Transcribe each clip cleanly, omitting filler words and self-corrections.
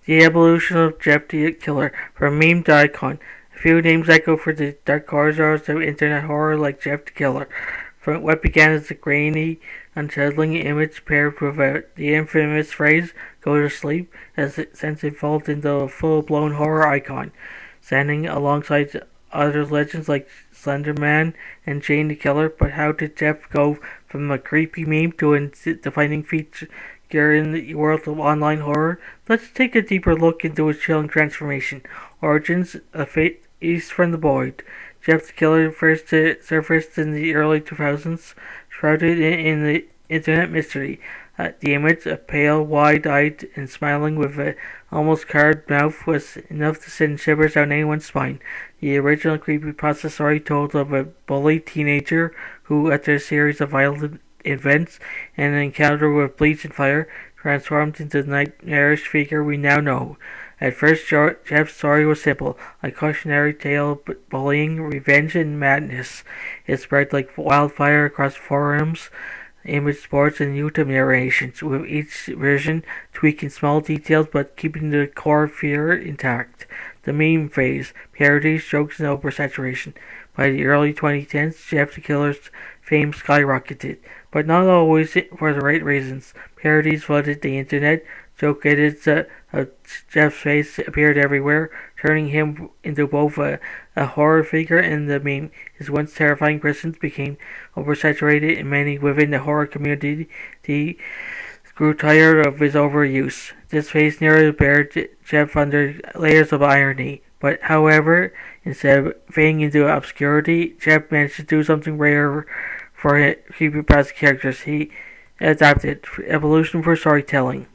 The evolution of Jeff the Killer from meme to icon. A few names echo for the dark corridors of internet horror like Jeff the Killer. From what began as a grainy, unsettling image paired with the infamous phrase, go to sleep, has since evolved into a full-blown horror icon, standing alongside other legends like Slender Man and Jane the Killer. But how did Jeff go from a creepy meme to a defining feature in the world of online horror? Let's take a deeper look into his chilling transformation. Origins: A Feast from the Void. Jeff the Killer first surfaced in the early 2000s, shrouded in the internet mystery. The image, a pale, wide-eyed, and smiling with an almost carved mouth, was enough to send shivers down anyone's spine. The original creepypasta story told of a bullied teenager who, after a series of violent events and an encounter with bleach and fire, transformed into the nightmarish figure we now know. At first, Jeff's story was simple, a cautionary tale of bullying, revenge, and madness. It spread like wildfire across forums, image boards, and YouTube narrations, with each version tweaking small details but keeping the core fear intact. The meme phase: parodies, jokes, and oversaturation. By the early 2010s, Jeff the Killer's fame skyrocketed, but not always for the right reasons. Parodies flooded the internet, joke edits of Jeff's face appeared everywhere, turning him into both a horror figure and the meme. His once terrifying presence became oversaturated, and many within the horror community grew tired of his overuse. This phase nearly buried Jeff under layers of irony. But however, instead of fading into obscurity, Jeff managed to do something rare for creepypasta characters. He adapted evolution for storytelling.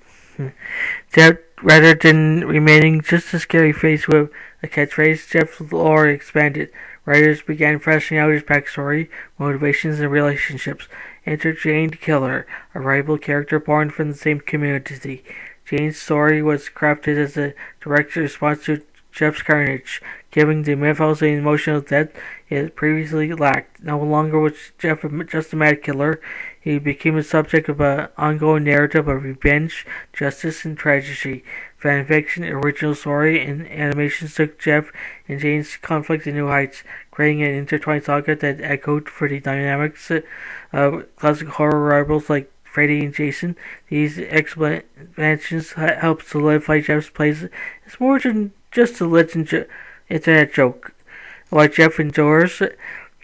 Jeff, rather than remaining just a scary face with a catchphrase, Jeff's lore expanded. Writers began fleshing out his backstory, motivations, and relationships. Enter Jane the Killer, a rival character born from the same community. Jane's story was crafted as a direct response to Jeff's carnage, giving the mythos and emotional depth it previously lacked. No longer was Jeff just a mad killer. He became a subject of an ongoing narrative of revenge, justice, and tragedy. Fanfiction, original story, and animations took Jeff and Jane's conflict to new heights, creating an intertwined saga that echoed for the dynamics of classic horror rivals like Freddy and Jason. These expansions helped solidify Jeff's place as more than just a legend internet joke. Why Jeff endures.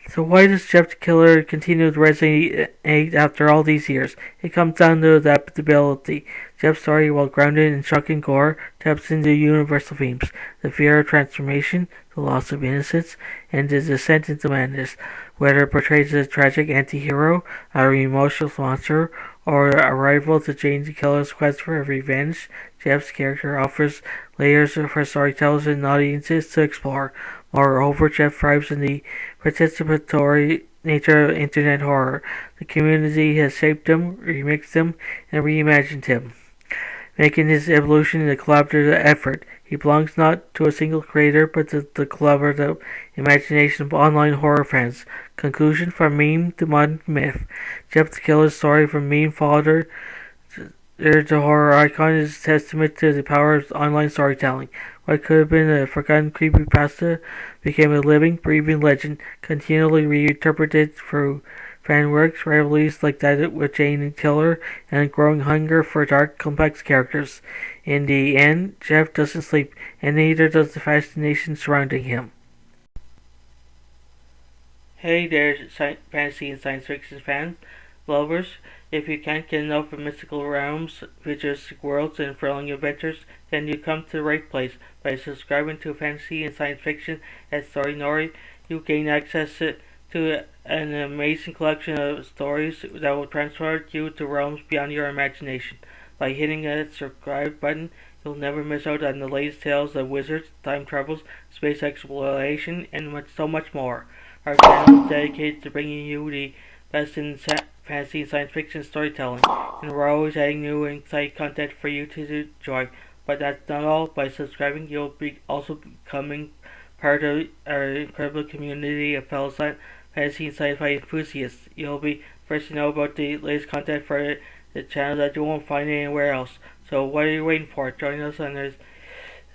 So why does Jeff the Killer continue to resonate after all these years? It comes down to adaptability. Jeff's story, while grounded in shock and gore, taps into universal themes: the fear of transformation, the loss of innocence, and the descent into madness. Whether it portrays a tragic anti-hero, a emotional monster, or a rival to Jane the Killer's quest for revenge, Jeff's character offers layers for storytellers and audiences to explore. Moreover, Jeff thrives in the participatory nature of internet horror. The community has shaped him, remixed him, and reimagined him, making his evolution a collaborative effort. He belongs not to a single creator, but to the collaborative imagination of online horror fans. Conclusion: from meme to modern myth, Jeff the Killer's story from meme fodder to horror icon is a testament to the power of online storytelling. What could have been a forgotten creepypasta became a living, breathing legend, continually reinterpreted through fan works, rivalries like that with Jane and Killer, and a growing hunger for dark, complex characters. In the end, Jeff doesn't sleep, and neither does the fascination surrounding him. Hey there, fantasy and science fiction fan lovers. If you can't get enough of mystical realms, futuristic worlds, and thrilling adventures, then you come to the right place. By subscribing to Fantasy and Science Fiction at Story Nori, you gain access to an amazing collection of stories that will transport you to realms beyond your imagination. By hitting that subscribe button, you'll never miss out on the latest tales of wizards, time travels, space exploration, and so much more. Our channel is dedicated to bringing you the best in fantasy and science fiction storytelling, and we're always adding new and exciting content for you to enjoy. But that's not all. By subscribing, you'll be also becoming part of our incredible community of fellow fantasy and sci-fi enthusiasts. You'll be first to know about the latest content for the channel that you won't find anywhere else. So what are you waiting for? Join us on this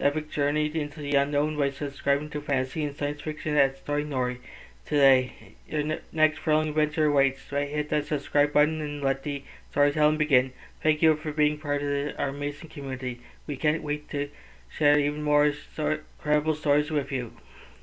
epic journey into the unknown by subscribing to Fantasy and Science Fiction at Story Nori today. Your next thrilling adventure awaits. Hit that subscribe button and let the storytelling begin. Thank you for being part of our amazing community. We can't wait to share even more incredible stories with you.